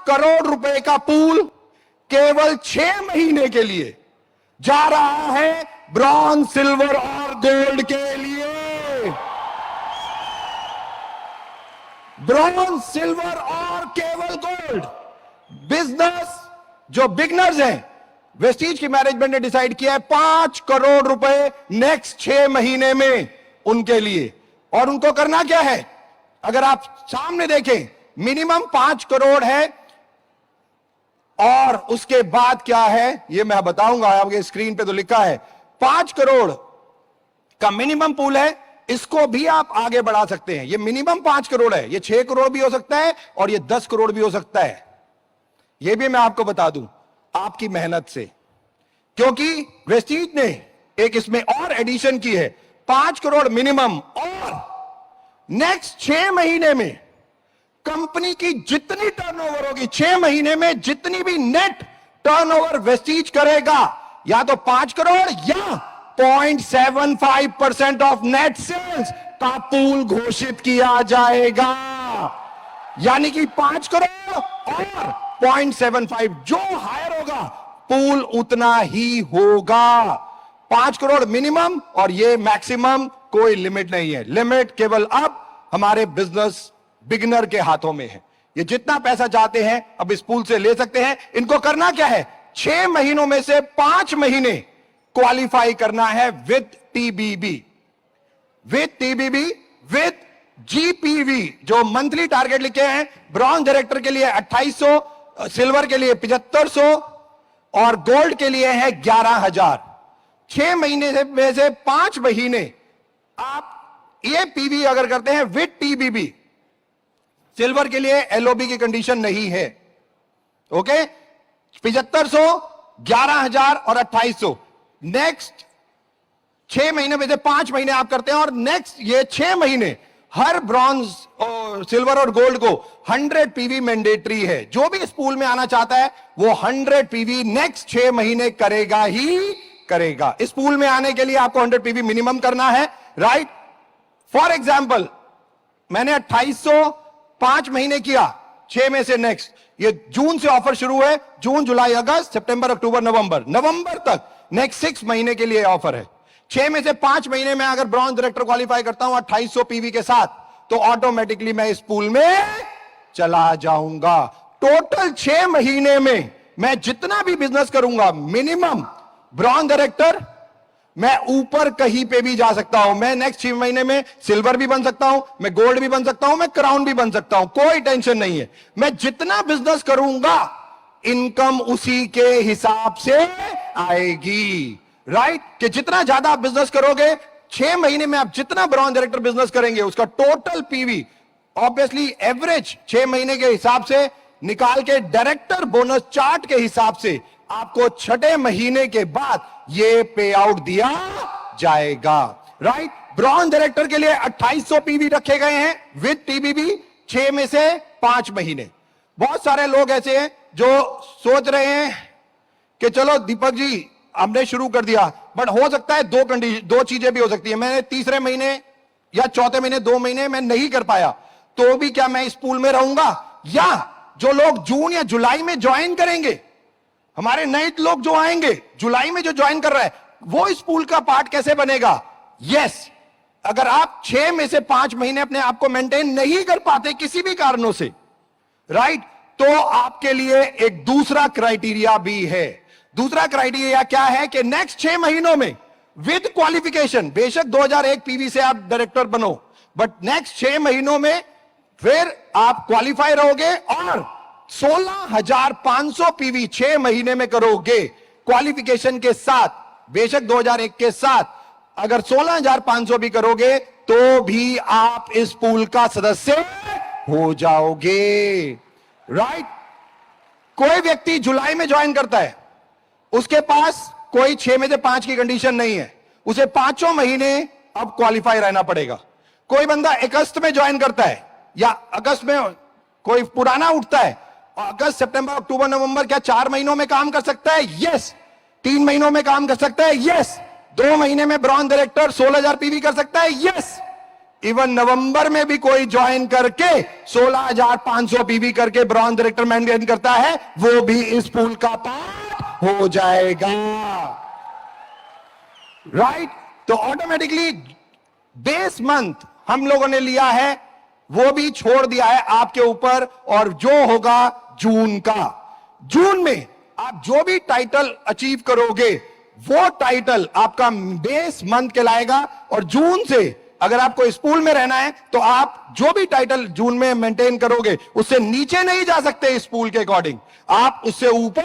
करोड़ रुपए का पूल केवल 6 महीने के लिए जा रहा है ब्रॉन्ज, सिल्वर और गोल्ड के लिए। ब्रॉन्ज, सिल्वर और केवल गोल्ड। बिजनेस जो बिगनर्स हैं, वेस्टीज की मैनेजमेंट ने डिसाइड किया है 5 करोड़ रुपए नेक्स्ट 6 महीने में उनके लिए। और उनको करना क्या है, अगर आप सामने देखें, मिनिमम 5 करोड़ है और उसके बाद क्या है ये मैं बताऊंगा, आपके स्क्रीन पे तो लिखा है 5 करोड़ का मिनिमम पूल है। इसको भी आप आगे बढ़ा सकते हैं। ये मिनिमम 5 करोड़ है, ये 6 करोड़ भी हो सकता है और ये 10 करोड़ भी हो सकता है। ये भी मैं आपको बता दूं आपकी मेहनत से, क्योंकि वेस्टीज ने एक इसमें और एडिशन की है, 5 करोड़ मिनिमम। और नेक्स्ट 6 महीने में कंपनी की जितनी टर्नओवर होगी, 6 महीने में जितनी भी नेट टर्नओवर वेस्टीज करेगा, या तो 5 करोड़ या 0.75% ऑफ नेट सेल्स का पूल घोषित किया जाएगा। यानी कि 5 करोड़ और 0.75, जो हायर होगा पूल उतना ही होगा। 5 करोड़ मिनिमम और ये मैक्सिमम, कोई लिमिट नहीं है। लिमिट केवल अब हमारे बिजनेस बिगिनर के हाथों में है। ये जितना पैसा चाहते हैं अब इस पूल से ले सकते हैं। इनको करना क्या है, 6 महीनों में से 5 महीने क्वालिफाई करना है विद टीबीबी, विद जीपीवी, जो मंथली टारगेट लिखे हैं। ब्रॉन्ज डायरेक्टर के लिए 2800, सिल्वर के लिए 7500 और गोल्ड के लिए है 11000। 6 महीने में से 5 महीने आप ये पीवी अगर करते हैं विद टीबीबी, सिल्वर के लिए एलओबी की कंडीशन नहीं है। ओके, 7500, 11000 और 2800। नेक्स्ट 6 महीने में से 5 महीने आप करते हैं और नेक्स्ट ये 6 महीने हर ब्रॉन्ज और सिल्वर और गोल्ड को 100 पीवी मैंडेटरी है। जो भी इस पूल में आना चाहता है वो 100 पीवी नेक्स्ट 6 महीने करेगा ही करेगा। इस पूल में आने के लिए आपको 100 पीवी मिनिमम करना है, राइट। फॉर एग्जाम्पल मैंने 2800 5 महीने किया, 6 में से नेक्स्ट, ये जून से ऑफर शुरू है, जून, जुलाई, अगस्त, सितंबर, अक्टूबर, नवंबर तक नेक्स्ट 6 महीने के लिए ऑफर है। 6 में से 5 महीने में अगर ब्रॉन्ज डायरेक्टर क्वालिफाई करता हूं 2800 पीवी के साथ, तो ऑटोमेटिकली मैं इस पूल में चला जाऊंगा। टोटल 6 महीने में मैं जितना भी बिजनेस करूंगा, मिनिमम ब्रॉन्ज डायरेक्टर, मैं ऊपर कहीं पे भी जा सकता हूं। मैं नेक्स्ट 6 महीने में सिल्वर भी बन सकता हूं, मैं गोल्ड भी बन सकता हूं, मैं क्राउन भी बन सकता हूं, कोई टेंशन नहीं है। मैं जितना बिजनेस करूंगा इनकम उसी के हिसाब से आएगी, राइट। कि जितना ज्यादा आप बिजनेस करोगे, 6 महीने में आप जितना ब्रॉन्ज डायरेक्टर बिजनेस करेंगे उसका टोटल पीवी ऑब्वियसली एवरेज 6 महीने के हिसाब से निकाल के डायरेक्टर बोनस चार्ट के हिसाब से आपको 6ठे महीने के बाद ये पे आउट दिया जाएगा, राइट। ब्रॉन्ज डायरेक्टर के लिए 2800 पीवी रखे गए हैं विद टीबीबी, 6 में से 5 महीने। बहुत सारे लोग ऐसे हैं जो सोच रहे हैं कि चलो दीपक जी हमने शुरू कर दिया, बट हो सकता है दो चीजें भी हो सकती है। मैंने तीसरे महीने या चौथे महीने 2 महीने मैं नहीं कर पाया, तो भी क्या मैं इस पूल में रहूंगा? या जो लोग जून या जुलाई में ज्वाइन करेंगे, हमारे नए लोग जो आएंगे जुलाई में जो ज्वाइन कर रहा है, वो इस पूल का पार्ट कैसे बनेगा? यस, अगर आप 6 में से 5 महीने अपने आप को मेंटेन नहीं कर पाते किसी भी कारणों से, राइट, तो आपके लिए एक दूसरा क्राइटेरिया भी है। दूसरा क्राइटेरिया क्या है कि नेक्स्ट 6 महीनों में विद क्वालिफिकेशन, बेशक 2001 पीवी से आप डायरेक्टर बनो, बट नेक्स्ट 6 महीनों में फिर आप क्वालिफाई रहोगे और 16,500 पीवी 6 महीने में करोगे क्वालिफिकेशन के साथ। बेशक 2001 के साथ अगर 16,500 भी करोगे तो भी आप इस पूल का सदस्य हो जाओगे, राइट। कोई व्यक्ति जुलाई में ज्वाइन करता है, उसके पास कोई 6 में से 5 की कंडीशन नहीं है, उसे 5 महीने अब क्वालिफाई रहना पड़ेगा। कोई बंदा अगस्त में ज्वाइन करता है या अगस्त में कोई पुराना उठता है, अगस्त, सितंबर, अक्टूबर, नवंबर, क्या 4 महीनों में काम कर सकता है? यस। 3 महीनों में काम कर सकता है? यस। 2 महीने में ब्रॉन्ज डायरेक्टर 16,000 पीवी कर सकता है? यस। इवन नवंबर में भी कोई ज्वाइन करके 16,500 पीवी करके ब्रॉन्ज डायरेक्टर मेंटेन करता है, वो भी इस पूल का पार्ट हो जाएगा। राइट? तो ऑटोमेटिकली बेस मंथ हम लोगों ने लिया है, वो भी छोड़ दिया है आपके ऊपर, और जो होगा जून का, जून में आप जो भी टाइटल अचीव करोगे वो टाइटल आपका बेस मंथ कहलाएगा। और जून से अगर आपको इस पूल में रहना है तो आप जो भी टाइटल जून में मेंटेन करोगे उससे नीचे नहीं जा सकते इस पूल के अकॉर्डिंग, आप उससे ऊपर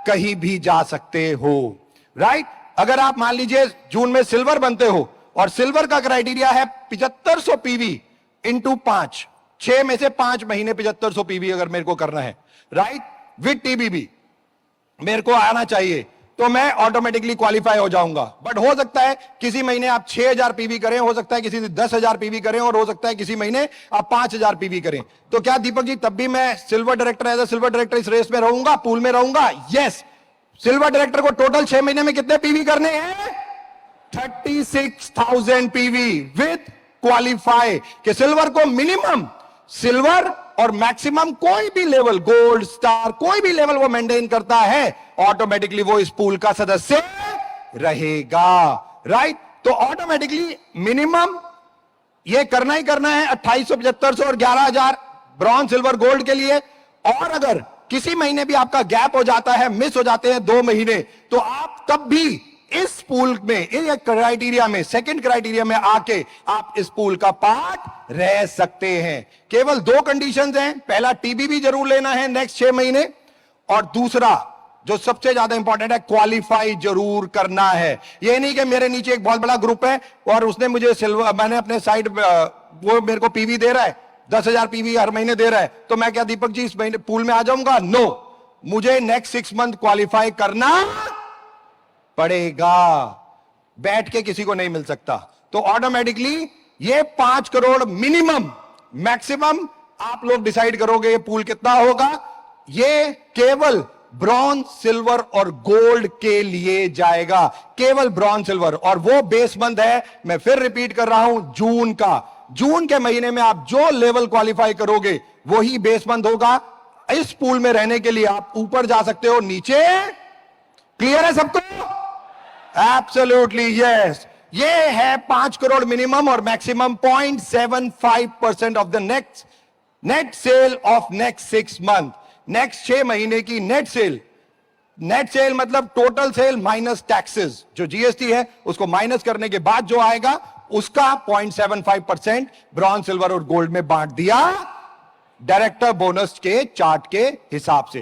कहीं भी जा सकते हो। राइट? अगर आप मान लीजिए जून में सिल्वर बनते हो, और सिल्वर का क्राइटेरिया है 7500 पीवी इंटू 5, 6 में से 5 महीने 7500 पीवी अगर मेरे को करना है, राइट, विद टीबीबी मेरे को आना चाहिए, तो मैं ऑटोमेटिकली क्वालिफाई हो जाऊंगा। बट हो सकता है किसी महीने आप 6000 पीवी करें, हो सकता है किसी 10,000 पीवी करें, और हो सकता है किसी महीने आप 5000 पीवी करें। तो क्या दीपक जी तब भी मैं silver director, as a silver director इस रेस में रहूंगा, पूल में रहूंगा? यस। सिल्वर डायरेक्टर को टोटल 6 महीने में कितने पीवी करने हैं? 36,000 पीवी विद क्वालिफाई। कि सिल्वर को मिनिमम सिल्वर और मैक्सिमम कोई भी लेवल, गोल्ड, स्टार, कोई भी लेवल वो मेंटेन करता है, ऑटोमेटिकली वो इस पूल का सदस्य रहेगा। राइट? तो ऑटोमेटिकली मिनिमम ये करना ही करना है 2800, 7500 और 11,000 ब्रॉन्ज, सिल्वर, गोल्ड के लिए। और अगर किसी महीने भी आपका गैप हो जाता है, मिस हो जाते हैं 2 महीने, तो आप तब भी इस पूल में, इन क्राइटेरिया में, सेकंड क्राइटेरिया में आके आप इस पूल का पार्ट रह सकते हैं। केवल 2 कंडीशंस हैं, पहला टीबीबी जरूर लेना है नेक्स्ट 6 महीने, और दूसरा जो सबसे ज्यादा इंपॉर्टेंट है, क्वालिफाई जरूर करना है। ये नहीं कि मेरे नीचे एक बहुत बड़ा ग्रुप है और उसने मुझे सिल्वर, मैंने अपने साइड वो मेरे को पीवी दे रहा है, 10,000 पीवी हर महीने दे रहा है, तो मैं क्या दीपक जी इस महीने पूल में आ जाऊंगा? नो, मुझे नेक्स्ट 6 मंथ क्वालिफाई करना पड़ेगा, बैठ के किसी को नहीं मिल सकता। तो ऑटोमेटिकली ये 5 करोड़ मिनिमम, मैक्सिमम आप लोग डिसाइड करोगे ये पूल कितना होगा। ये केवल ब्रॉन्ज, सिल्वर और गोल्ड के लिए जाएगा, केवल ब्रॉन्ज, सिल्वर, और वो बेस मंथ है, मैं फिर रिपीट कर रहा हूं, जून का। जून के महीने में आप जो लेवल क्वालिफाई करोगे वही बेस मंथ होगा। इस पूल में रहने के लिए आप ऊपर जा सकते हो, नीचे। क्लियर है सबको? Absolutely yes. ये है 5 करोड़ मिनिमम और maximum 0.75% of the net cell of next 6 month. Next 6 महीने की नेट सेल, नेट सेल मतलब टोटल सेल माइनस टैक्सेस, जो जीएसटी है उसको माइनस करने के बाद जो आएगा उसका 0.75% ब्रॉन्ज, सिल्वर और गोल्ड में बांट दिया डायरेक्टर बोनस के चार्ट के हिसाब से।